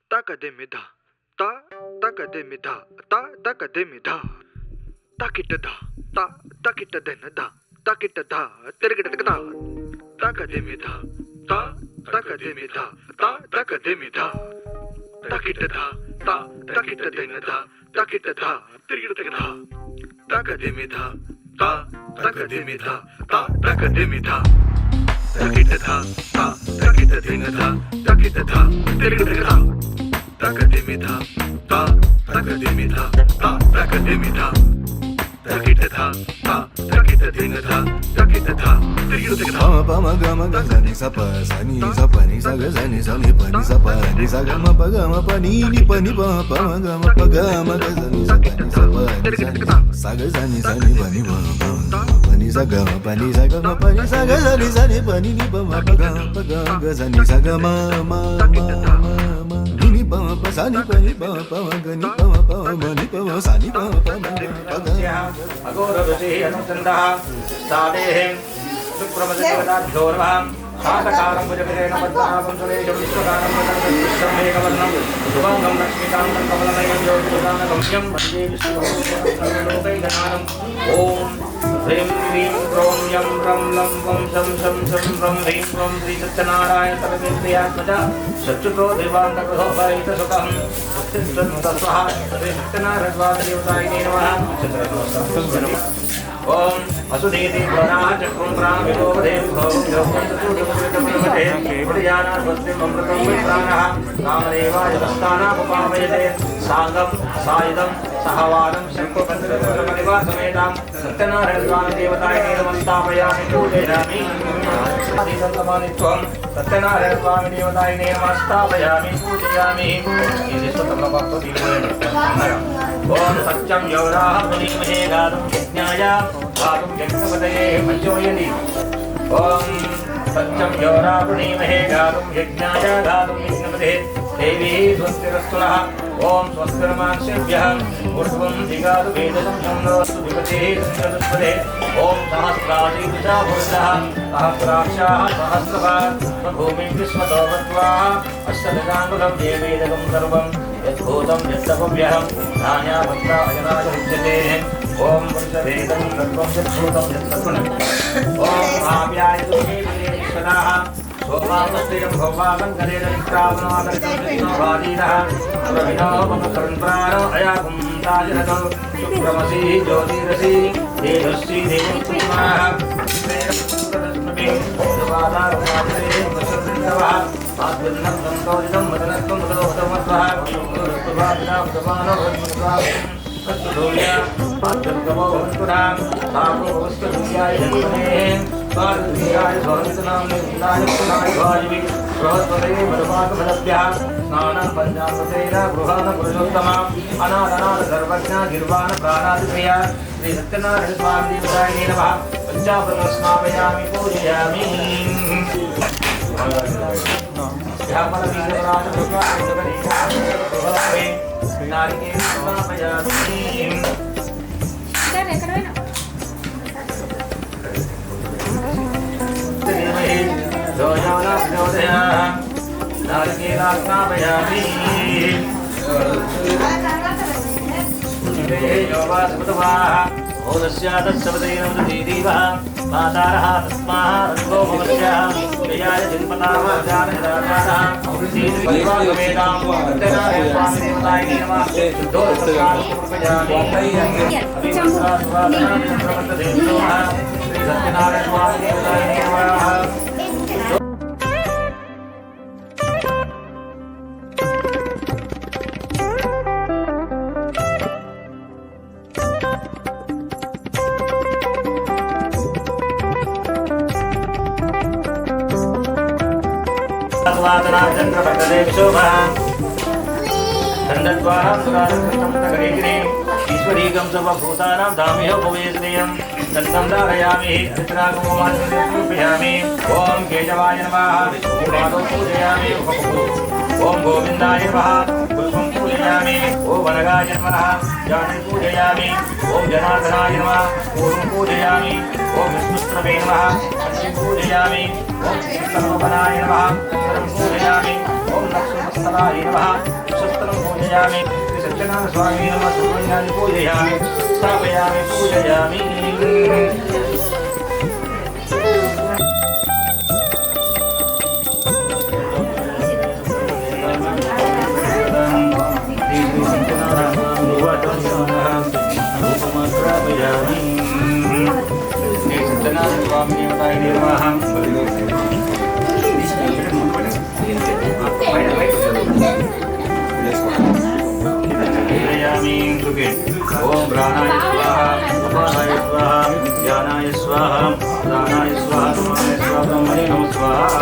takademida ta takademida ta takademida takitda ta takitdenada takitda tirigidda takademida ta takademida ta takademida takitda ta takitdenada takitda tirigidda takademida ta takademida ta takademida takitda ta takitdenada takitda tirigidda takademida ta takademida ta takademida takitda ta takitdenada takitda tirigidda pama gama gani sapa sani sapa ni saga sani sani pani sapa ni saga ma paga ma pani ni pani pama pama gama paga ma gani sapa ni sapa saga sani sani pani pama pani saga ma pani saga ma pani saga sani sani pani ni pama paga paga ga sani saga ma ma ma ni pama pa sani pani pama pama gani pama pama ni pama sani pama pama paga अगोर ऋषि अनुचंदः सादेहं सुप्रमदेवताभ्योर्वहं शातकारं भुजगेन पद्मनाभं सुरेशं विश्वकारं वदनं मेघवर्णं शुभांगं लक्ष्मीकान्तं कमलनयनं योगिदानगम्यं वन्दे विष्णुलोकैकनाथम् ॐ ह्रीं क्लीं क्रों यं रं लं वं शं शं शं रं ह्रीं क्रों श्री सत्यनारायण सर्वेन्द्रियात्मजा सच्युतो देवान्तर्गतो वैतसुतम् उत्तिष्ठन्तस्वः श्री सत्यनारायणदेवतायै नमः ओम असुदेति पुराः चक्रं प्राविलोभदेव भवं योगन्तुदुर्गतप्रभते पुरियाना स्वस्तिं अमृतं विप्राणः कामदेवाय वस्तानामुपामयते साङ्गं सायुधं सहवानं शङ्खपत्रपरिवासमेतां सत्यनारायणदेवताय नमस्तापयामि पूजयामि आदिसन्तमानित्वं सत्यनारायणदेवताय नमस्तापयामि पूजयामि इति स्वतन्त्रभक्तदीपे ओम सत्यं यौराः मुनिमहे गातुं यज्ञाय गातुं यज्ञपतये मञ्चोयति ओम सत्यं यौराः मुनिमहे गातुं यज्ञाय गातुं यज्ञपतये देवी स्वस्तिरस्तुनः ओम स्वस्तिर्मांसेभ्यः ऊर्ध्वं दिगातु वेदनं चन्द्रोऽस्तु विपतेः चन्द्रदुष्पदे ओम सहस्रादिवृषा भूषः सहस्राक्षाः सहस्रः भूमिं विश्वतो वत्वा अष्टदशाङ्गुलं देवेदकं सर्वं यद्भूतं यत्तपव्यहं नान्याभद्रायणाय उच्यते ओम पुरुषभेदं सर्वं यद्भूतं यत्तत्पुनः ओम आप्यायतु मे ईश्वराः सोमामस्त्रियं भौमाकं करेण निष्क्रामनादर्शनवादीनः रविनोपमकरन्प्राणो अयाकुं ताजनतो शुक्रमसि ज्योतिरसि तेजस्वी देवपुमाः श्रेयस्पदस्मि सुवादारमाजरे वसुन्दवः आद्यन्नं सन्तोषितं मदनत्वं मदोहतमत्वः सुवादिनां तत्तुल्या आद्यन्तमो भवन्तुनां साको वस्तुभूयाय जन्मनेः स्वार्थियाय स्वामितनां निन्दाय पुनाय भाजि बृहस्पते मधुमाकमलभ्यः स्नानं पञ्चामृतेन गृहाण पुरुषोत्तमां अनादनाद सर्वज्ञा गिर्वाण प्राणादिप्रिया श्री सत्यनारायण स्वामी देवताय नमः पञ्चामृतं स्नापयामि पूजयामि नारिकेलं स्नापयामि नारिकेलास्नापयामि ओदस्यादस्सवदेनवदीदीवः मातारः तस्माः रङ्गो भवस्याः जयाय जन्मताः जानराजाः श्रीनिवासवेदां सत्यनारायणस्वामिदेवताय नमः श्री सत्यनारायणस्वामिदेवताय नमः ईश्वरीकं सर्वभूतानां धामेह भवेद्यं तन्नं धारयामि हरिद्रागमोमानयामि ओम केशवाय नमः विष्णुपादं पूजयामि ओम गोविन्दाय नमः पुष्पं पूजयामि ओम वनगाय नमः जाने पूजयामि ओम जनार्दनाय नमः पूर्वं पूजयामि ओम विष्णुस्त्रवे नमः पूजयामि ओम सर्वबलाय नमः सर्वं पूजयामि ओम लक्ष्मण वत्सलाय नमः शस्त्रं पूजयामि श्री सत्यनारायण स्वामी नमः सुब्रह्मण्यानि पूजयामि स्थापयामि पूजयामि ओम प्राणाय स्वाहा उपानाय स्वाहा ज्ञानाय स्वाहा दानाय स्वाहा समानाय स्वाहा ब्रह्मणे नमः स्वाहा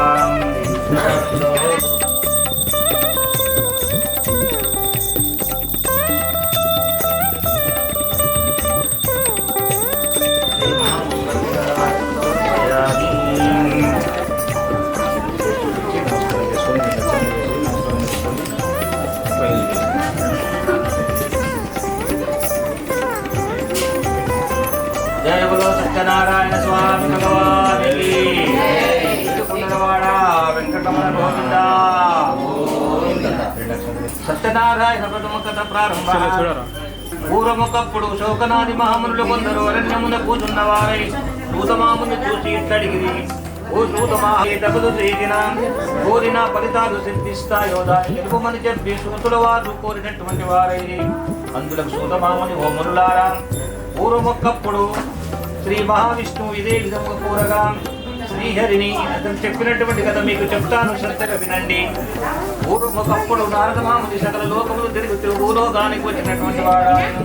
जय बोलो सत्यनारायण स्वामी भगवान की पुनर्वाड़ा वेंकटरमण गोविंदा सत्यनारायण కథ ప్రారంభ పూర్వముకప్పుడు శోకనాది మహామునులు కొందరు అరణ్యమున కూర్చున్నవారై సూతమాముని చూసి ఇట్టడిగిరి ఓ సూతమాహేతకులు చేసిన కోరిన ఫలితాలు సిద్ధిస్తాయో దాన్ని తెలుపమని చెప్పి సూతుల వారు కోరినటువంటి వారై అందులకు సూతమాముని ఓ మునులారా పూర్వముకప్పుడు శ్రీ మహావిష్ణువు ఇదే విధముగా కోరగా శ్రీహరిని అతను చెప్పినటువంటి కథ మీకు చెప్తాను శ్రద్ధగా వినండి. పూర్వముకప్పుడు నారదమాముని సకల లోకములు తిరుగుతూ భూలోకానికి వచ్చినటువంటి వాడాను.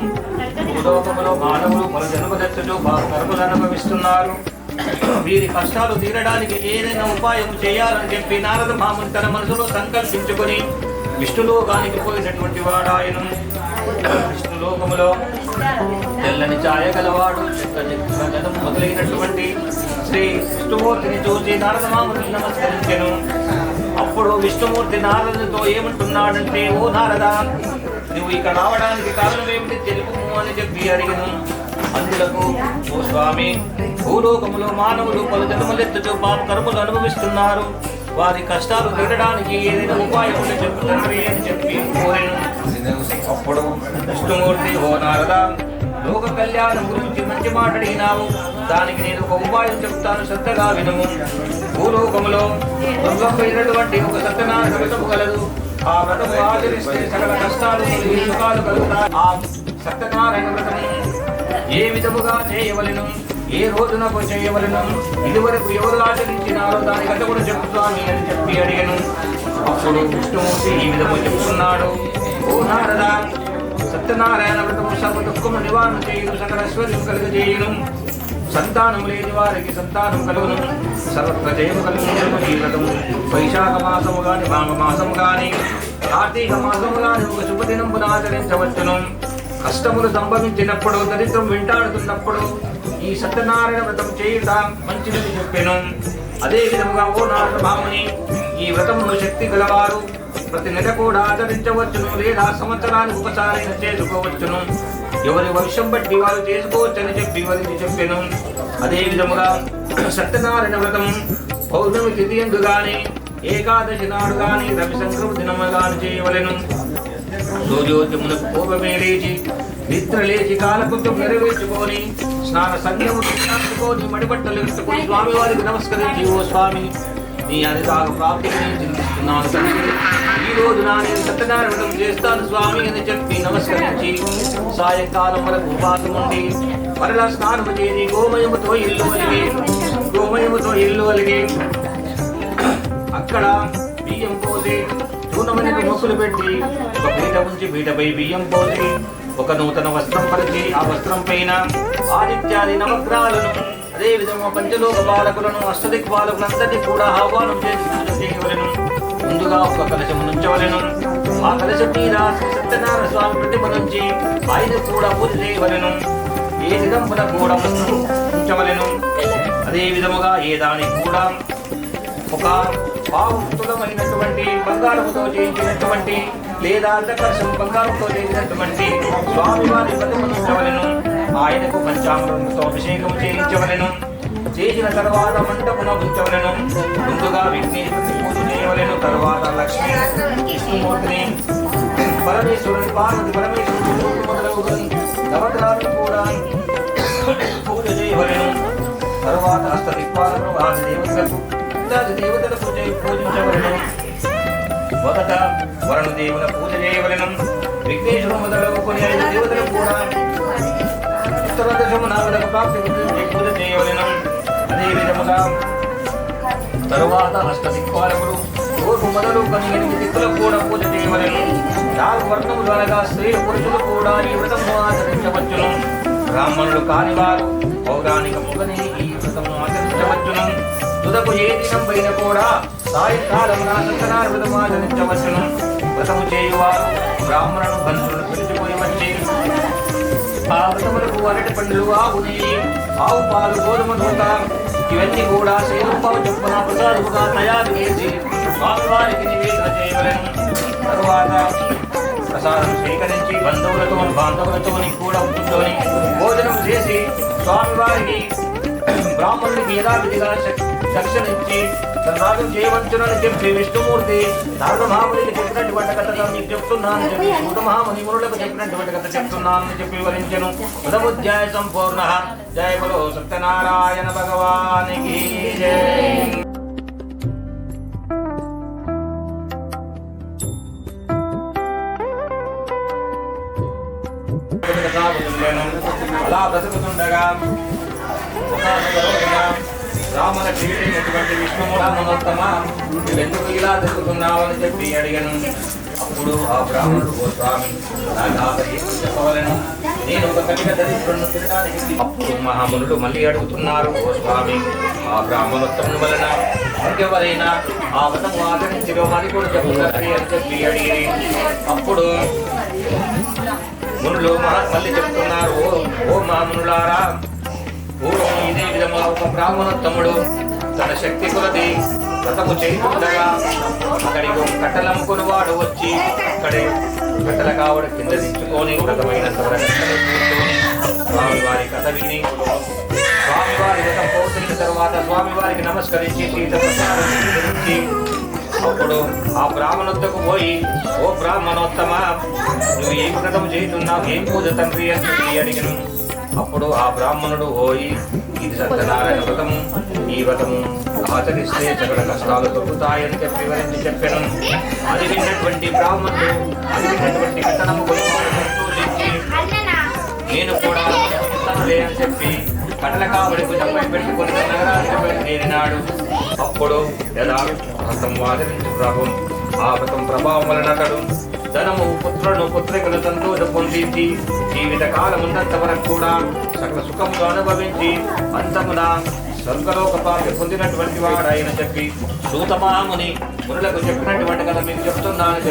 భూలోకములో మానవులు పలు జన్మదత్తులు కర్మలు అనుభవిస్తున్నారు. వీరి కష్టాలు తీరడానికి ఏదైనా ఉపాయం చేయాలని చెప్పి నారదమాముని తన మనసులో సంకల్పించుకొని విష్ణులోకానికి పోయినటువంటి వాడాయను. విష్ణులోకములో తెల్లని ఛాయ గలవాడు జనం మొదలైనటువంటి శ్రీ విష్ణుమూర్తిని చూసి నారదమాముని నమస్కరించెను. అప్పుడు విష్ణుమూర్తి నారదునితో ఏమంటున్నాడంటే, ఓ నారద, నువ్వు ఇక్కడ రావడానికి కారణం ఏమిటి తెలుపుము అని చెప్పి అడిగను. అందులకు, ఓ స్వామి, భూలోకములో మానవులు పలు జన్మలెత్తుతూ పాప కర్మలు అనుభవిస్తున్నారు. వారి కష్టాలు తీరడానికి ఏదైనా ఉపాయం చెప్తారు అని చెప్పి కోరాను. అప్పుడు విష్ణుమూర్తి, ఓ నారద, లోక కళ్యాణం గురించి మంచి మాట అడిగినావు. దానికి నేను ఒక ఉపాయం చెప్తాను, శ్రద్ధగా వినుము. భూలోకములో దుర్గమైనటువంటి ఒక సత్యనారాయణ వ్రతము కలదు. ఆ వ్రతము ఆచరిస్తే సకల కష్టాలు సుఖాలు కలుగుతాయి. ఆ సత్యనారాయణ వ్రతము ఏ విధముగా చేయవలెను, ఏ రోజున చేయవలెను, ఇదివరకు ఎవరు ఆచరించినారో దాని కథ కూడా చెప్తాను అని చెప్పి అడిగను. అప్పుడు విష్ణుమూర్తి ఈ విధము చెప్తున్నాడు, ఓ నారద, సత్యనారాయణ వ్రతము సర్వ దుఃఖము నివారణ చేయును, సకల ఐశ్వర్యం కలుగజేయును, సంతానం లేని వారికి సంతానం కలుగును, సర్వత్ర జయము కలుగును. ఈ వ్రతము వైశాఖ మాసము గాని మాఘ మాసము గాని కార్తీక మాసము గాని ఒక శుభదినమున ఆచరించవచ్చును. కష్టములు సంభవించినప్పుడు, దరిద్రం వెంటాడుతున్నప్పుడు ఈ సత్యనారాయణ వ్రతం చేయుట మంచిదని చెప్పాను. అదే విధముగా ఓ నారదమాముని, ఈ వ్రతమును శక్తి గలవారు ప్రతి నెల కూడా ఆచరించవచ్చును, లేదా సంవత్సరానికి ఒకసారి చేసుకోవచ్చును. ఎవరి వర్షం బట్టి వారు చేసుకోవచ్చని చెప్పి వివరించి చెప్పాను. అదే విధముగా సత్యనారాయణ వ్రతం పౌర్ణమి తిథి యందు గాని, ఏకాదశి నాడు గాని, రవి సంక్రమ దినము గాని చేయవలెను. సూర్యోదయమునకు పూర్వమే లేచి, నిద్ర లేచి కాలకృత్యం నెరవేర్చుకొని, స్నాన సంధ్యము చేసుకొని, మడిబట్టలు కట్టుకొని స్వామివారికి నమస్కరించి, ఓ స్వామి, నీ అనితాగ ప్రాప్తికి నేను చింతిస్తున్నాను తండ్రి. ఈ రోజు నేను సత్యనారాయణ వ్రతం చేస్తాను స్వామి అని చెప్పి నమస్కరించి సాయంకాలం వరకు ఉపవాసం ఉండి మరలా స్నానము చేసి గోమయముతో ఇల్లు అలిగి అక్కడ బియ్యం పోసి చూనమనికి మొక్కులు పెట్టి ఒక పీట ఉంచి పీటపై బియ్యం పోసి ఒక నూతన వస్త్రం పరిచి ఆ వస్త్రం పైన ఆదిత్యాది నవగ్రహాలను, అదేవిధంగా పంచలోక బాలకులను, అష్టదిక్పాలకులందరినీ కూడా ఆహ్వానం చేసి పూజ చేయవలెను. ముందుగా ఒక కలశము నుంచవలెను. ఆ కలశం మీద శ్రీ సత్యనారాయణ స్వామి ప్రతిమ నుంచి ఆయన కూడా పూజ చేయవలెను. ఏ దినంపున కూడా ఉంచవలెను. అదే విధముగా ఏ దానికి కూడా ఒక పావుతులమైనటువంటి బంగారముతో చేయించినటువంటి లేదా అర్ధకర్షం బంగారంతో చేసినటువంటి స్వామివారి ప్రతిమను ఉంచవలెను. ఆయనకు పంచామృతంతో అభిషేకం చేయించవలెను. చేసిన తర్వాత మంటపున ఉంచవలెను. ముందుగా విఘ్నేశ్వరుని పూజ చేయవలెను. తర్వాత లక్ష్మీ విష్ణుమూర్తి మూర్తిని పరమేశ్వరుని పార్వతి పరమేశ్వరుడు మొదలగు నవగ్రహాలను కూడా పూజ చేయవలెను. తరువాత అష్టదిక్పాలకు ఆది దేవతలకు ఇత్యాది దేవతలకు పూజించవలెను. మొదట వరుణ దేవుల పూజ చేయవలెను. విఘ్నేశ్వరు మొదలగు కొన్ని 5 దేవతలకు కూడా ఉత్తరదశము నాగలకు ప్రాప్తి పూజ చేయవలెను. అదే విధముగా తరువాత అష్టదిక్పాలకులు తూర్పు మొదలు కొన్ని 8 దిక్కులకు కూడా పూజ చేయవలెను. 4 వర్ణములు అనగా స్త్రీ పురుషులు కూడా ఈ వ్రతము ఆచరించవచ్చును. బ్రాహ్మణులు కానివారు పౌరాణికముగానే ఈ వ్రతము ఆచరించవచ్చును. తుదకు ఏ దినం పైన కూడా సాయంకాలమున సత్యనారాయణ వ్రతము ఆచరించవచ్చును. వ్రతము చేయువారు బ్రాహ్మణులు బంధువులను పిలిచిపోయి వచ్చి ఆ వ్రతములకు అరటి పండ్లు, ఆవు నెయ్యి, ఆవు పాలు, గోధుమ నూక ఇవన్నీ కూడా సేవపావు చొప్పున ప్రసాదముగా తయారు చేసి స్వామివారికి నివేదన చేయవలెను. తరువాత ప్రసాదం స్వీకరించి బాంధవులతో కూడా కూర్చొని భోజనం చేసి స్వామివారికి బ్రాహ్మణుడికి యథావిధిగా దర్శనించి సన్మానం చేయవచ్చునని చెప్పి విష్ణుమూర్తి నారద మహామునికి చెప్పినటువంటి కథ మీకు చెప్తున్నాను చెప్పి సూత మహామునిమునులకు చెప్పినటువంటి కథ చెప్తున్నానని చెప్పి వివరించెను. ఉదముధ్యాయ సంపూర్ణ. జయ బలో సత్యనారాయణ భగవానికి జయ. అలా బ్రతుకుతుండగా రామన క్షీణించినటువంటి విష్ణుమూర్తమా నువ్వెందుకు ఇలా తిరుగుతున్నావు అని చెప్పి అడిగాను. అప్పుడు ఆ బ్రాహ్మణుడు, ఓ స్వామి చెప్పవలను, నేను ఒక కటిక దరిద్రులను తినడానికి. అప్పుడు మహామునులు మళ్ళీ అడుగుతున్నారు, ఓ స్వామి ఆ బ్రాహ్మణోత్తముని వలన ఇంకెవరైనా ఆ వ్రతము ఆచరించగా మరి కూడా చెప్తారని అని చెప్పి అడిగి అప్పుడు మునులు మళ్ళీ చెప్తున్నారు, ఓ మహామునులారా, పూర్వం ఇదే విధంగా ఒక బ్రాహ్మణోత్తముడు తన శక్తి కొలది వ్రతము చేస్తుండగా అక్కడికి ఒక కట్టెలమ్ముకుని వాడు వచ్చి అక్కడే కట్టెల కావడ కింద దించుకొని వ్రతమైన కూర్చొని స్వామివారి కథ విని స్వామివారి వ్రతం పూర్తయిన తర్వాత స్వామివారికి నమస్కరించి తీర్థ ప్రసాదం స్వీకరించి అప్పుడు ఆ బ్రాహ్మణోత్తకు పోయి, ఓ బ్రాహ్మణోత్తమ, నువ్వు ఏం వ్రతం చేస్తున్నావు, ఏం పూజ తండ్రి అని చెప్పి అడిగను. అప్పుడు ఆ బ్రాహ్మణుడు, ఓయి ఇది సత్యనారాయణ వ్రతము, ఈ వ్రతము ఆచరిస్తే సకల కష్టాలు తొక్కుతాయని చెప్పి వివరించి చెప్పాను. అది విన్నటువంటి బ్రాహ్మణుడు అది విన్నటువంటి కట్టనము సంతోషించి నేను కూడా తనలే అని చెప్పి కట్టల కావడి భుజంపై పెట్టుకుని నగరానికి బయలుదేరినాడు. అప్పుడు యథార్థం ఆచరించు ప్రభావం ఆ వ్రతం ప్రభావం వలన అతడు ధనము, పుత్రులను, పుత్రికలు సంతోషం పొందించి జీవిత కాలమున్నంత వరకు కూడా సకల సుఖములు అనుభవించి అంతమున స్వర్గలోక ప్రాప్తి పొందినటువంటి వాడైన చెప్పి సూత మహాముని మునులకు చెప్పినటువంటి కథ మీకు చెప్తున్నానని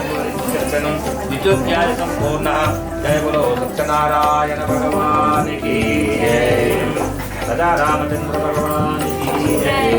చెప్పాను. నిత్యోధ్యాయ సంపూర్ణ. జయ బలో సత్యనారాయణ భగవానికి సదా రామచంద్ర భగవానికి జయ.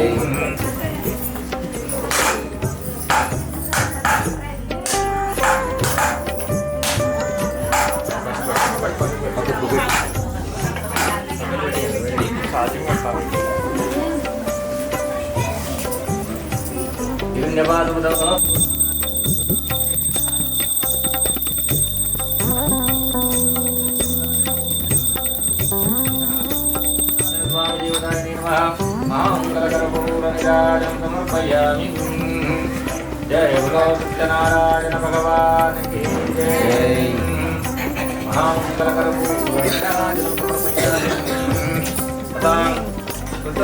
जय बोलो सत्यनारायण भगवान की जय।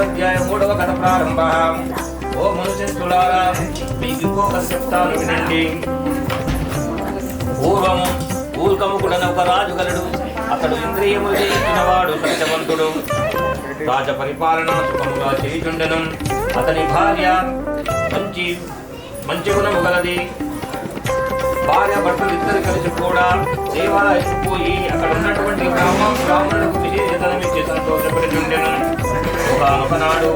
అధ్యాయం 3వ కథ ప్రారంభ. ఓ మనుష్యులారా, మీకు ఇంకొక చెప్తాను వినండి. పూర్వము ఊల్కముకుడన ఒక రాజు గలడు. అతడు ఇంద్రియములు జయించినవాడు, సత్యవంతుడు, రాజ పరిపాలన సుఖముగా చేయుచుండెను. అతని భార్య మంచి గుణము గలది. భార్య భర్తలు ఇద్దరు కలిసి కూడా దేవాలయం పోయి అక్కడ ఉన్నటువంటి బ్రాహ్మణులకు విశేషతనమిచ్చి సంతోషపడుచుండెను. ఒకనాడు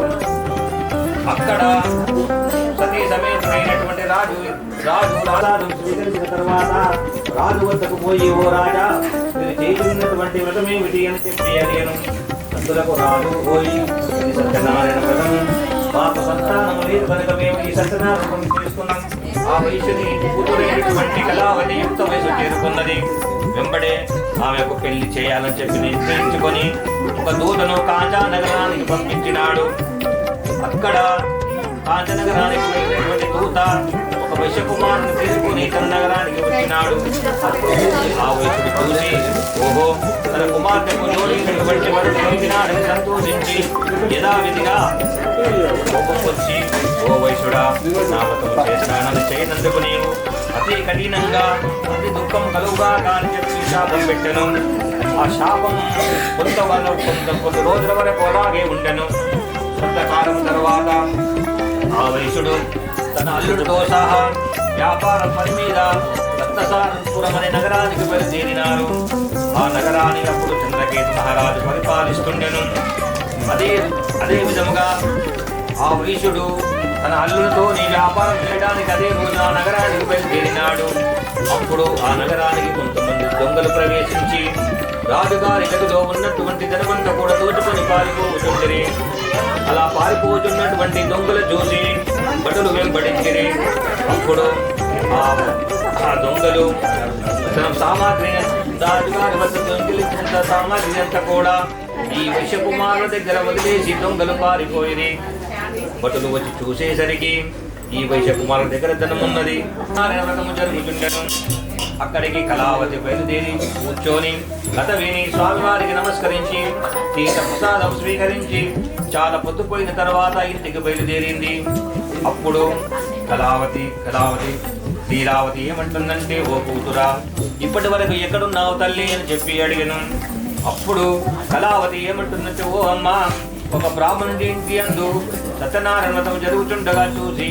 అక్కడ సతీ సమేతమైనటువంటి రాజు స్వీకరించిన తర్వాత రాజు వద్దకు పోయి, ఓ రాజా, మీరు చేయున్నటువంటి వ్రతమేమిటి అని చెప్పి అడిగాను. అందులకు రాజు పోయి, ఇది సత్యనారాయణ వ్రతం, మాకు సంతానము లేదు కనుక మేము ఈ సత్యనారాయణ చేసుకున్నాం. ఆ వయసుని కూతురైనటువంటి కళావతి యుక్త వయసు చేరుకున్నది. వెంబడే ఆమెకు పెళ్లి చేయాలని చెప్పి నిశ్చయించుకొని ఒక దూతను కాంచా నగరానికి పంపించినాడు. అక్కడ కాంచా నగరానికి వెళ్ళినటువంటి దూత ఒక వైశ్య కుమారుని తీసుకుని తన నగరానికి వచ్చినాడు. ఆ వయసుని చూసి ఓహో తన కుమార్తెకు జోడించినటువంటి వరుడు దొరికినాడని సంతోషించి యథావిధిగా కోపం వచ్చి ఓ వైశ్యుడా నా వ్రతం చేస్తానని చేయనందుకు నీవు అతి కఠినంగా అతి దుఃఖం కలుగుగా కాని చెప్పి శాపం పెట్టెను. ఆ శాపం కొన్ని రోజుల వరకు అలాగే ఉండెను. కొంతకాలం తర్వాత ఆ వైశ్యుడు తన అల్లుడితో సహా వ్యాపారం పని మీద రత్నసారపురం అనే నగరానికి బయలుదేరినారు. ఆ నగరాన్ని అప్పుడు చంద్రకేతు మహారాజు పరిపాలిస్తుండెను. అదే విధముగా ఆ వైశ్యుడు తన అల్లుడితో నీ వ్యాపారం చేయడానికి అదే రోజు ఆ నగరానికి బయలుదేరినాడు. అప్పుడు ఆ నగరానికి కొంతమంది దొంగలు ప్రవేశించి రాజుగారి గదిలో ఉన్నటువంటి ధనమంతా కూడా దోచుకొని పారిపోతుండిరి. అలా పారిపోతున్నటువంటి దొంగలు చూసి భటులు వెంబడించిరి. అప్పుడు ఆ దొంగలు తన సామాగ్రి రాజుగారి వద్ద దొంగిలించిన సామాగ్రి అంతా కూడా ఈ వైశ్యకుమారుల దగ్గర వదిలేసి దొంగలు పారిపోయిరి. భటులు వచ్చి చూసేసరికి ఈ వైశ్యకుమారుల దగ్గర ధనమున్నది. వ్రతము జరుగుతుండెను. అక్కడికి కళావతి బయలుదేరి కూర్చొని కథ విని స్వామివారికి నమస్కరించి తీర్థ ప్రసాదం స్వీకరించి చాలా పొద్దుపోయిన తర్వాత ఇంటికి బయలుదేరింది. అప్పుడు కళావతి లీలావతి ఏమంటుందంటే ఓ కూతురా ఇప్పటి వరకు ఎక్కడున్నావు తల్లి అని చెప్పి అడిగాను. అప్పుడు కళావతి ఏమంటుందంటే ఓ అమ్మ ఒక బ్రాహ్మణుడి ఇంటి అందు సత్యనారాయణ వ్రతం జరుగుతుండగా చూసి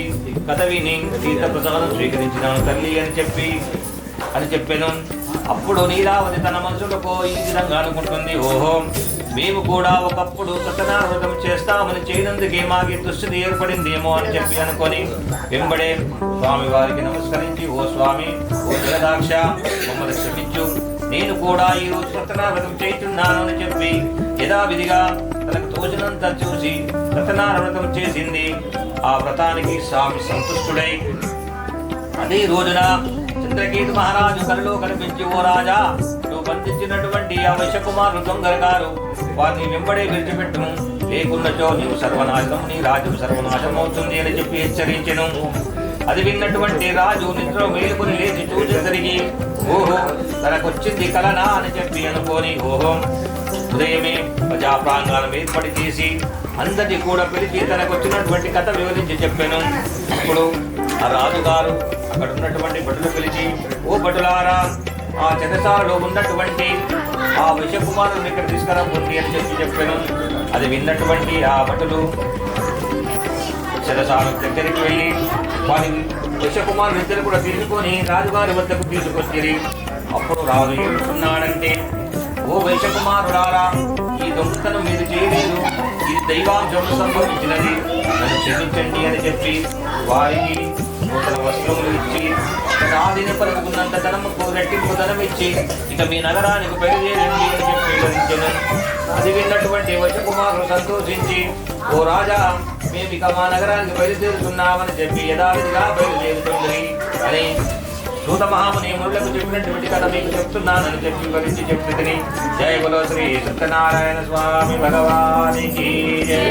కథ విని తీర్థ ప్రసాదం స్వీకరించినాను తల్లి అని చెప్పాను. అప్పుడు లీలావతి తన మనసులకు ఈ విధంగా అనుకుంటుంది ఓహో మేము కూడా ఒకప్పుడు సత్యనారాయణ వ్రతం చేస్తామని చేయనందుకే మాకి దుస్థితి ఏర్పడిందేమో అని చెప్పి అనుకొని వెంబడే స్వామి వారికి నమస్కరించి ఓ స్వామి ఓ జలదాక్ష మమ్మల్ని క్షమించు నేను కూడా ఈరోజు సత్యనారాయణ వ్రతం చేస్తున్నాను అని చెప్పి యథావిధిగా తనకు తోచినంత చూసి సత్యనారాయణ వ్రతం చేసింది. ఆ వ్రతానికి స్వామి సంతుష్టుడై అదే రోజున చంద్రకేతు మహారాజు కలలో కనిపించి ఓ రాజా నువ్వు బంధించినటువంటి ఆ వైశ్యకుమారులు దొంగలు గారు వారిని వెంబడే విడిచిపెట్టును లేకున్నచో నీవు సర్వనాశనం నీ రాజ్యం సర్వనాశనం అవుతుంది అని చెప్పి హెచ్చరించెను. అది విన్నటువంటి రాజు నిద్ర మేలుకొని లేచి చూసేసరికి ఓహో తనకొచ్చింది కలనా అని చెప్పి అనుకోని ఓహో ఉదయమే ప్రజా ప్రాంగణం ఏర్పడి చేసి అందరినీ కూడా పిలిచి తనకు వచ్చినటువంటి కథ వివరించి చెప్పాను. అప్పుడు ఆ రాజుగారు అక్కడ ఉన్నటువంటి భటులు పిలిచి ఓ భటులారా ఆ చెరసాలలో ఉన్నటువంటి ఆ వైశ్యకుమారుని ఇక్కడ తీసుకురాబోండి అని చెప్పాను. అది విన్నటువంటి ఆ భటులు చెరసాల దగ్గరికి వెళ్ళి వారి వైశ్యకుమారుని ఇద్దరు కూడా తీసుకొని రాజుగారి వద్దకు తీసుకొచ్చి అప్పుడు రాజు ఏమంటున్నాడంటే ఓ వైశ్యకుమారులారా ఈ దొంగతనం మీరు చేయలేదు ఇది దైవాంశం సంభవించినది నన్ను క్షమించండి అని చెప్పి వారికి నూతన వస్త్రములు ఇచ్చి ఆదిని పలుకున్నంత ధనముకు రెట్టింపు ధనం ఇచ్చి ఇక మీ నగరానికి బయలుదేరండి అని చెప్పి వివరించను. అది విన్నటువంటి వైశ్యకుమారులు సంతోషించి ఓ రాజా మేము ఇక మా నగరానికి బయలుదేరుతున్నామని చెప్పి యథావిధిగా బయలుదేరుతుంది అని సూత మహాముని మునులకు చెప్పినటువంటి కథ మీకు చెప్తున్నానని చెప్పి వివరించి చెప్తుంది. జయ బలో శ్రీ సత్యనారాయణ స్వామి భగవానికి జై.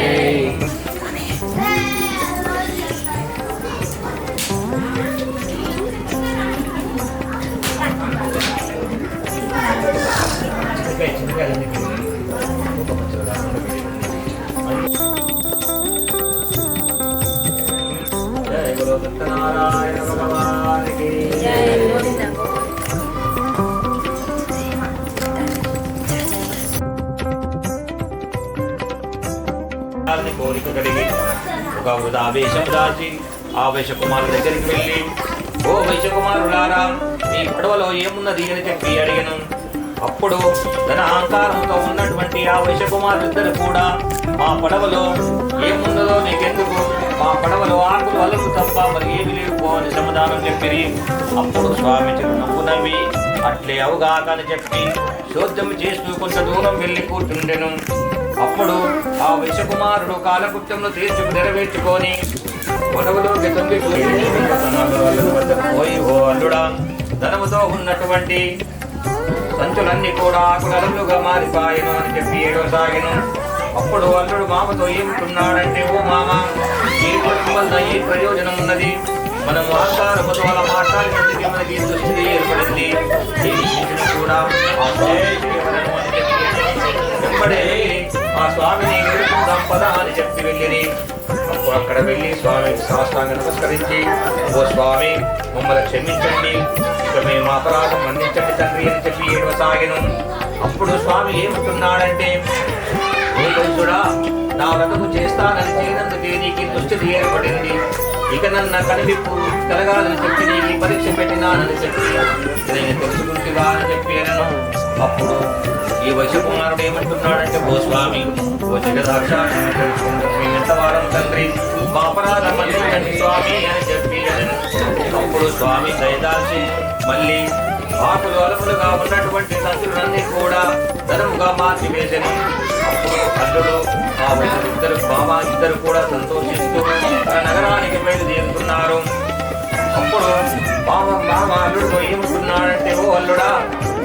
జయ బలో సత్యనారాయణ భగవానికి కోరిక కలిగి ఒక ఆవేశం దాచి ఆ వైశ్యకుమారుల దగ్గరికి వెళ్ళి ఓ వైశ్యకుమారులారా మీ పడవలో ఏమున్నది అని చెప్పి అడిగాను. అప్పుడు తన అహంకారంతో ఉన్నటువంటి ఆ వైశ్యకుమారులిద్దరు కూడా మా పడవలో ఏమున్నదో నీకెందుకు మా పడవలో ఆకులు అలుగు తప్ప మరి ఏమి లేవు అని సమాధానం చెప్పి అప్పుడు స్వామి చిరునవ్వు నవ్వి అట్లే అవుగాక అని చెప్పి శోద్యం చేస్తూ కొంత దూరం వెళ్ళి కూర్చుండెను. అప్పుడు ఆ వైశ్యకుమారుడు కాలకృత్యంలో తీర్చుకు నెరవేర్చుకొని వనములోకి తొంగి పోయి ఓ అల్లుడా ధనముతో ఉన్నటువంటి సంచులన్నీ కూడా ఆకులలుగా మారిపాయను అని చెప్పి ఏడవసాగిను. అప్పుడు అల్లుడు మామతో ఏముతున్నాడంటే, ఓ మామ, ఈ కొడుకు వల్ల ఈ ప్రయోజనం ఉన్నది. మనం ఆచారముతో అలా మాట్లాడినందుకే మనకి దుస్థితి ఏర్పడింది. కూడా వెంబడే ఆ స్వామిని వేడుకుందాం పద అని చెప్పి వెళ్ళింది. అప్పుడు అక్కడ వెళ్ళి స్వామి సాష్టాంగ నమస్కరించి, ఓ స్వామి, మమ్మల్ని క్షమించండి, ఇక మేము అపరాధం మన్నించండి తండ్రి అని చెప్పి ఏడవసాగెను. అప్పుడు స్వామి ఏముంటున్నాడంటే, చూడా, నా వ్రతము చేస్తానని చేయనందుకే నీకు దుస్థితి ఏర్పడింది. ఇక నన్ను కనివిప్పు కలగాలని చెప్పి నీకు పరీక్ష పెట్టినానని చెప్పి నేను తెలుసుకుంటుగా అని చెప్పి అన్నాను. అప్పుడు ఈ వైశ్యకుమారుడు ఏమంటున్నాడంటే, ఓ స్వామి, ఓ జగదాక్ష, మేము ఎంతవారం తండ్రి, మా అపరాధం మన్నించండి స్వామి అని చెప్పి అన్నాను. అప్పుడు స్వామి దయదాల్చి మళ్ళీ ఆకులు అలములుగా ఉన్నటువంటి సంచులన్నీ కూడా ధనముగా మార్చివేసెను. అప్పుడు అల్లుడు ఆ ఇద్దరు బాబా ఇద్దరు కూడా సంతోషిస్తూ తన నగరానికి బయలుదేరుతున్నారు. అప్పుడు బాబా అల్లుడు ఏముంటున్నాడంటే, ఓ అల్లుడా,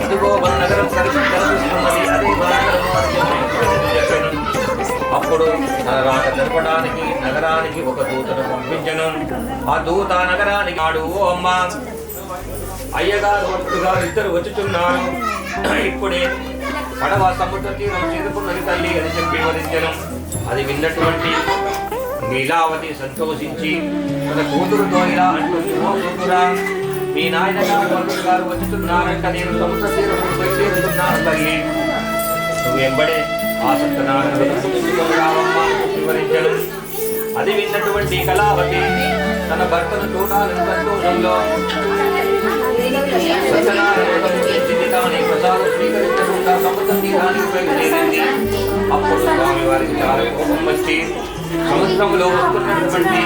ఇదిగో మన నగరం కనిపిస్తున్నది, అదే మన నగరం. అప్పుడు తన రాక జరపడానికి నగరానికి ఒక దూతను పంపించను. ఆ దూత నగరానికి ఆడు, ఓ అమ్మ, అయ్యగారు భక్తుగారు ఇద్దరు వచ్చుచున్నారు, ఇప్పుడే పడవ సముద్ర తీరం చేరుకున్నది తల్లి అని చెప్పి వివరించను. అది విన్నటువంటి నీలావతి సంతోషించి తన కూతురుతో ఇలా అంటుంది, ఓ కూతురా, మీ నాయన గారు వచ్చుతున్నారంట, నేను సముద్ర తీరం చేరుతున్నాను తల్లి, నువ్వు వెంబడే ఆ సత్యనారాయణ రావమ్మా వివరించను. అది విన్నటువంటి కళావతి తన భర్తను చూడాలని సంతోషంలో ప్రసాదం స్వీకరించకుండా సముద్ర తీరానికి బయలుదేరింది. అప్పుడు స్వామి వారికి చాలా కోపం వచ్చి సముద్రంలో వస్తున్నటువంటి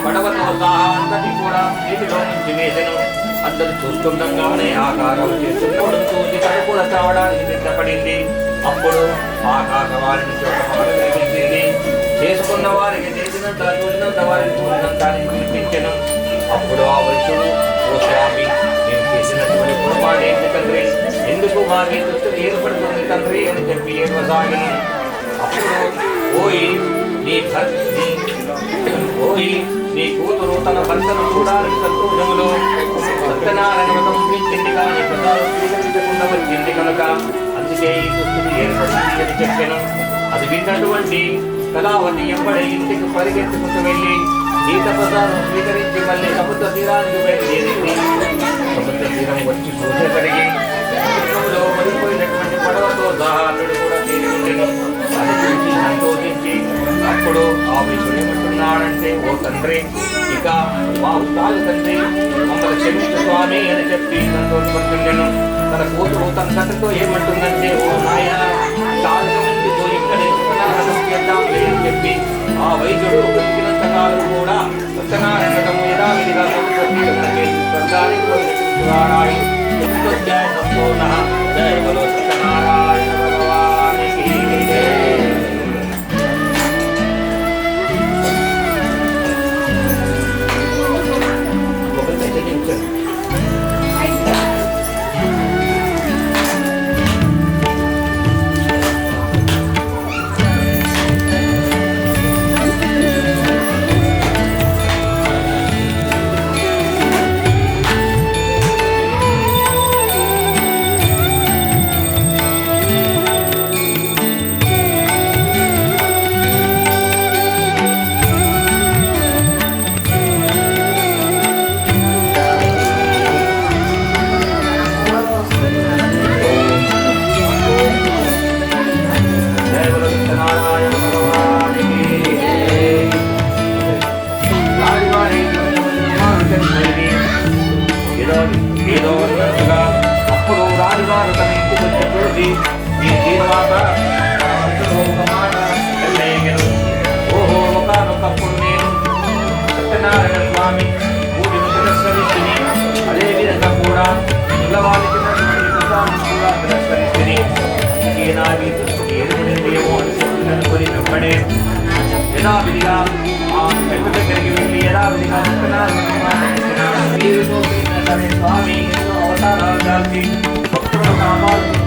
పడవతో సహా అందరినీ కూడా నీటిలో నుంచి వేసెను. అందరూ చూస్తుండగానే ఆకారం చేసుకోవడం చూసి తను కూడా చావడానికి సిద్ధపడింది. అప్పుడు ఆకాశవాణి వినిపించింది. చేసుకున్న వారికి చేసినంత చూసినంత వారికి చూసినంత వినిపించెను. అప్పుడు ఆ వైశ్యుడు, ఓ స్వామి, నేను చేసినటువంటి పొరపాటు ఏంటి తండ్రి, ఎందుకు మాకే దుస్థితి ఏర్పడుతుంది తండ్రి అని చెప్పి ఏడవసాగిను. అప్పుడు నీ కూతురు తన భర్తను చూడాలని సంతోషములో సత్యనారాయణ వ్రతం ముగించింది, కానీ ప్రసాదం స్వీకరించకుండా వచ్చింది కనుక అందుకే ఈ దుస్థితి ఏర్పడింది అని చెప్పాను. అది విన్నటువంటి కళావతి ఎంబడి ఇంటికి పరిగెత్తుకుంటూ వెళ్ళి ఈత ప్రసాదం స్వీకరించి మళ్ళీ సముద్ర తీరానికి బయలుదేరింది. సముద్ర తీరం వచ్చి చూసేసరికి సముద్రంలో పడిపోయినటువంటి పడవతో సహానుడు కూడా చేరి ఉండేను. అది చూసి సంతోషించి అప్పుడు ఆ విషయం ఏమంటున్నాడంటే, ఓ తండ్రి, ఇక మా ఉత్తాలు తండ్రి, మమ్మల్ని క్షమించు స్వామి అని చెప్పి సంతోషపడుతుండెను. తన కూతురు తన తండ్రితో ఏమంటుందంటే, ఓ నాయన, కాలుగా ముందుతో ఇక్కడే చేద్దాంలే అని చెప్పి ఆ వైద్యుడు బ్రతికినంత కాలం కూడా సత్యనారాయణము యథావిధిగా స్వర్గానికి పోయినటువంటి సంపూర్ణ జయ బలో సత్యనారాయణ భగవానికి అప్పుడు రాజుగారు తన ఇంటికి వచ్చి చూసి ఈ జీవమాత ఓహో, ఒకనొకప్పుడు నేను సత్యనారాయణ స్వామి పూజను తిరస్కరిస్తుంది, అదేవిధంగా కూడా పిల్లవాళ్ళకినటువంటి కూడా తిరస్కరిస్తుంది. నా ఏమో అనుకుని వెంబడే యథావిధిగా ఆ పెద్ద దగ్గరికి వెళ్ళి స్వామి అవతారాలు భక్తుల నామాలు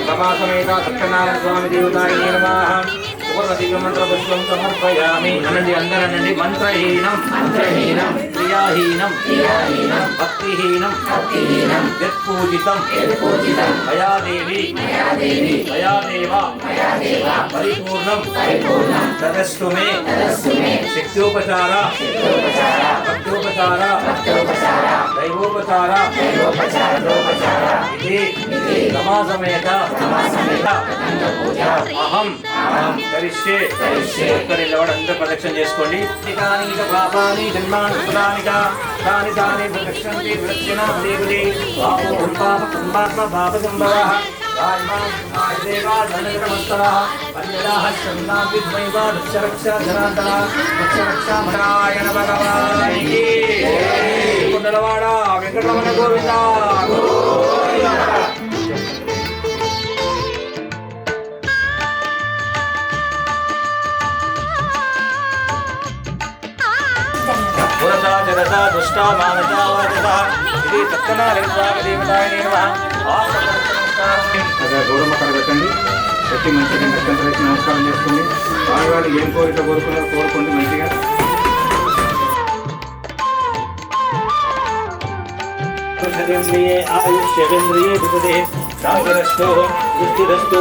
సమాసమేత సత్యనారాయణ స్వామి దేవతాయ నమః ఉపరదిగ మంత్ర పుష్పం సమర్పయామి అనండి అందరనండి మంత్రహీనం మంత్రహీనం క్రియాహీనం క్రియాహీనం భక్తిహీనం భక్తిహీనం యత్పూజితం యత్పూజితం మయాదేవి మయాదేవి మయాదేవ మయాదేవ పరిపూర్ణం పరిపూర్ణం తదస్తు మే శక్త్యోపచార శక్త్యోపచార భక్త్యోపచార భక్త్యోపచార దైవోపచార దైవోపచార దైవోపచార ఇది సమాసమేత సమాసమేత పూజ అహం కరిష్యే ఒక్కరి అందరూ ప్రదక్షిణ చేసుకోండి కానీక పాపాని జన్మాని సురానిక కాని తాని ప్రదక్షిణంతి ప్రదక్షిణ దేవదే పాపో పాప సంపాత్మ పాప సంభవః దేవా ధనగణమస్తరః పంచదాః చందాపి ద్వైవా దక్షరక్ష జనార్దన దక్షరక్ష నారాయణ భగవానికి కుండలవాడ వెంకటరమణ గోవింద పురసా జగత దుష్టా మానసా వాచసా ఇది సత్యనారాయణ స్వామి దేవతాయ నమః గౌరవ పెట్టండి ప్రతి మంచిగా నక్షత్రం నమస్కారం చేసుకోండి ఆడవాళ్ళు ఏం కోరిక కోరుకున్నారో కోరుకోండి మంచిగా ఆయుష్యేంద్రియే విపదే శాంతిరస్తు బుద్ధిరస్తు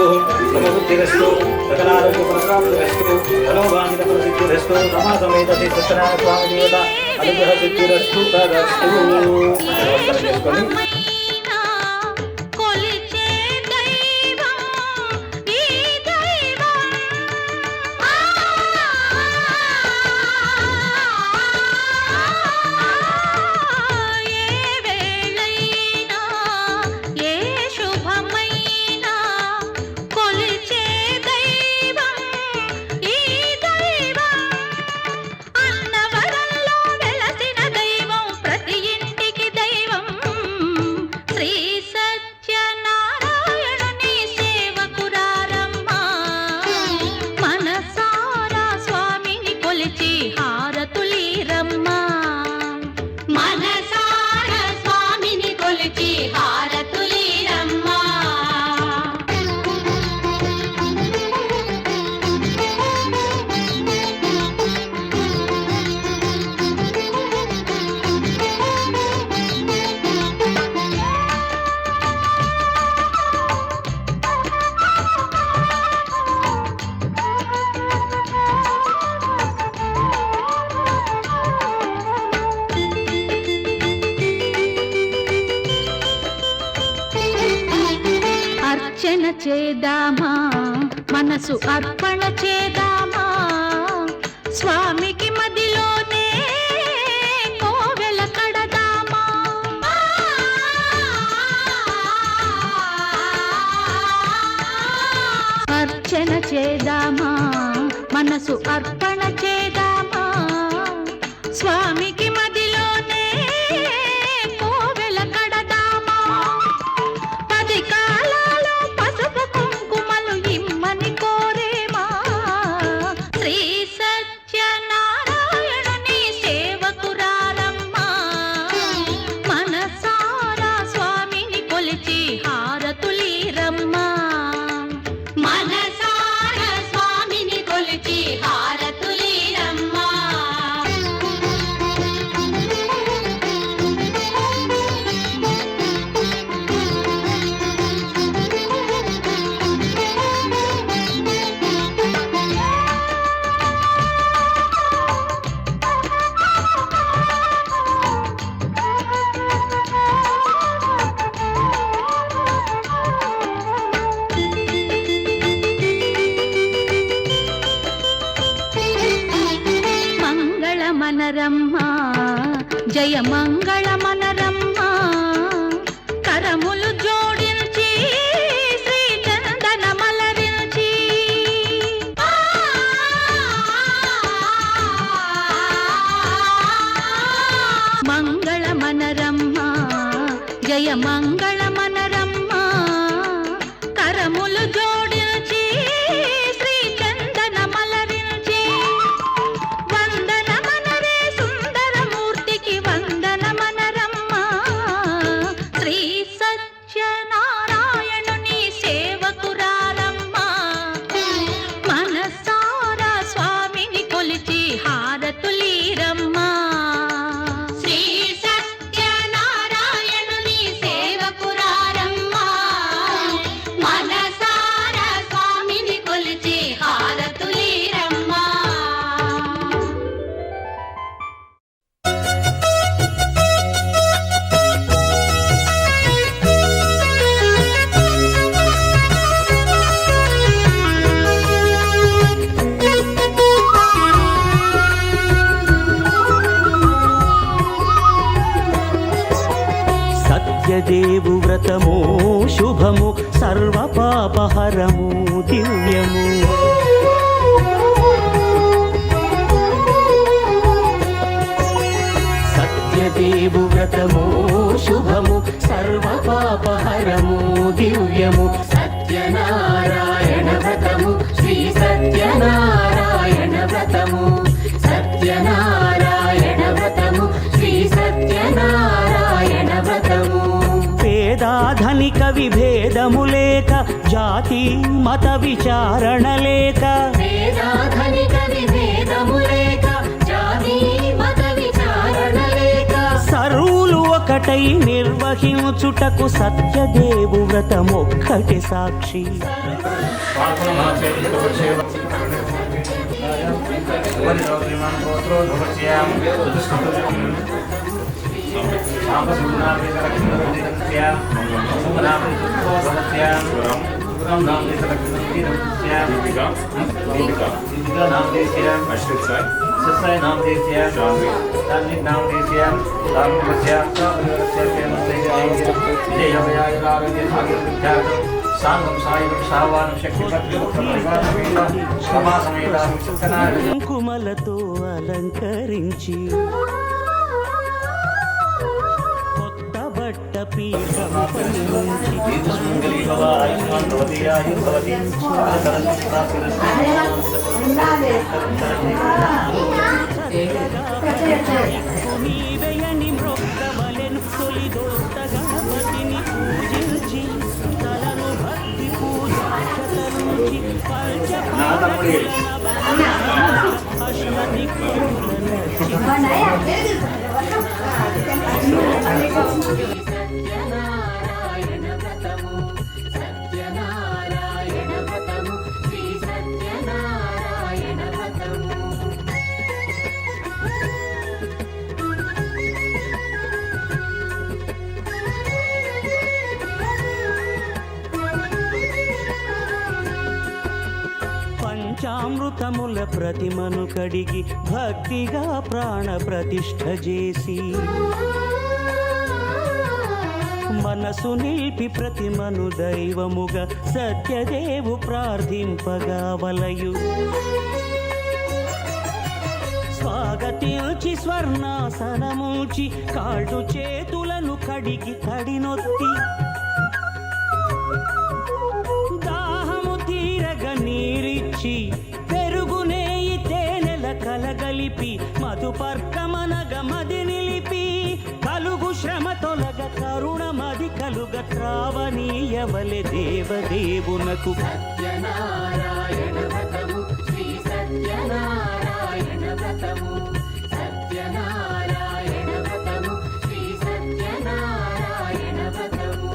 సమబుద్ధిరస్తు సకలారోగ్య ప్రప్రాప్తిరస్తు మనోవాంఛిత ప్రసిద్ధిరస్తు సమాసమేత శ్రీ సత్యనారాయణ స్వామి దేవత అనుగ్రహ సిద్ధిరస్తు తదస్తు నమస్కారం చేసుకోండి అర్చన చేద్దామా మనసు అర్పణ చేద్దామా స్వామికి మదిలోనే కోవెల కడదామా అర్చన చేద్దామా మనసు అర్పణ చేద్దామా స్వామికి మదిలోనే కోవెల కడదామా 10 కాలాలో పసుపు కుంకుమలు ఇమ్మని కోరేమా శ్రీ సత్యనారాయణుని సేవకురారమ్మా మనసారా స్వామిని కొలిచి హారతులీరమ్మా మనసారా స్వామిని కొలిచి హారతులీరమ్మా మంగళమనరమ్మా జయ మంగళమనరమ్మా కరములు జోడించి శ్రీ చందన మలరించి మంగళమనరమ్మా జయ మంగళమనరమ్మా కరములు జోడించి శ్రీ చందన మలరించి వందనమనరే సుందరమూర్తికి వందనమనరమ్మా శ్రీ సత్యనారాయణుని సేవకురారమ్మా మనసారా స్వామిని కొలిచి హారతులీరమ్మా శ్రీ సత్యనారాయణుని సేవకురారమ్మా మనసారా స్వామిని కొలిచి హారతులీరమ్మా సత్యదేవు వ్రతము శుభము సర్వపాపహరము దివ్యము సత్యదేవు వ్రతము శుభము సర్వపాపహరము దివ్యము సత్యనారాయణ వ్రతము శ్రీ సత్యనారాయణ వ్రతము సత్యనారాయణ వ్రతము శ్రీ సత్యనారాయణ వ్రతము పేదాధనిక విభేదము లేక జాతి మత విచారణ లేక పేదాధనిక విభేదము లేక జాతి మత విచారణ లేక సర్వులు ఒకటై నిర్వహించుటకు సత్యదేవు వ్రతమొక్కటి సాక్షి కుంకుమలతో అలంకరించి కొత్త బట్ట పీఠంపై నీవేయని మ్రొక్కవలెను తొలి దోస్త గణపతిని పూజించి తలను భక్తి పూజాక్షతలుంచి సత్యనారాయణ వ్రతము సత్యనారాయణ వ్రతము శ్రీ సత్యనారాయణ వ్రతము పంచామృతముల ప్రతిమను కడిగి భక్తిగా ప్రాణ ప్రతిష్ఠ చేసి మనసు నిలిపి ప్రతిమను దైవముగా సత్యదేవు ప్రార్థింపగా వలయు స్వాగతించి స్వర్ణాసనముంచి కాళ్ళు చేతులను కడిగి తడినొత్తి దాహము తీరగ నీరిచ్చి పెరుగు నేయి తేనెల కలగలిపి మధుపర్కమనగ మది నిలిపి కలుగు శ్రమ తొలగ కరుణ మది కలుగ త్రావనీయవలె దేవదేవునకు సత్యనారాయణ వ్రతము శ్రీ సత్యనారాయణ వ్రతము సత్యనారాయణ వ్రతము శ్రీ సత్యనారాయణ వ్రతము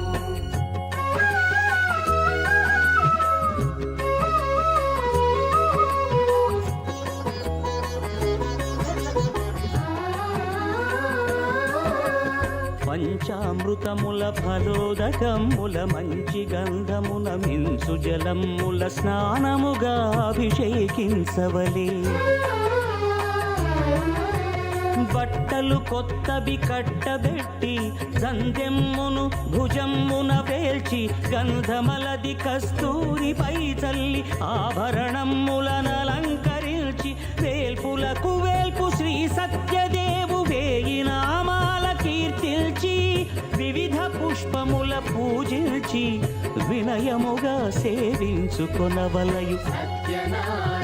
పంచామృతముల ఫలోదకముల మంచి గంధమున మించు జలముల స్నానముగా అభిషేకించవలే బట్టలు కొత్తవి కట్టబెట్టి సందెమ్మును భుజమ్మున వేల్చి గంధమలది కస్తూరిపై చల్లి ఆభరణములనలంకరించి వేల్పులకు వేల్పు శ్రీ సత్యదేవు వేయి నామాల కీర్తిల్చి వివిధ పుష్పముల పూజించి వినయముగా సేవించుకొనవలయు సత్యనారాయణ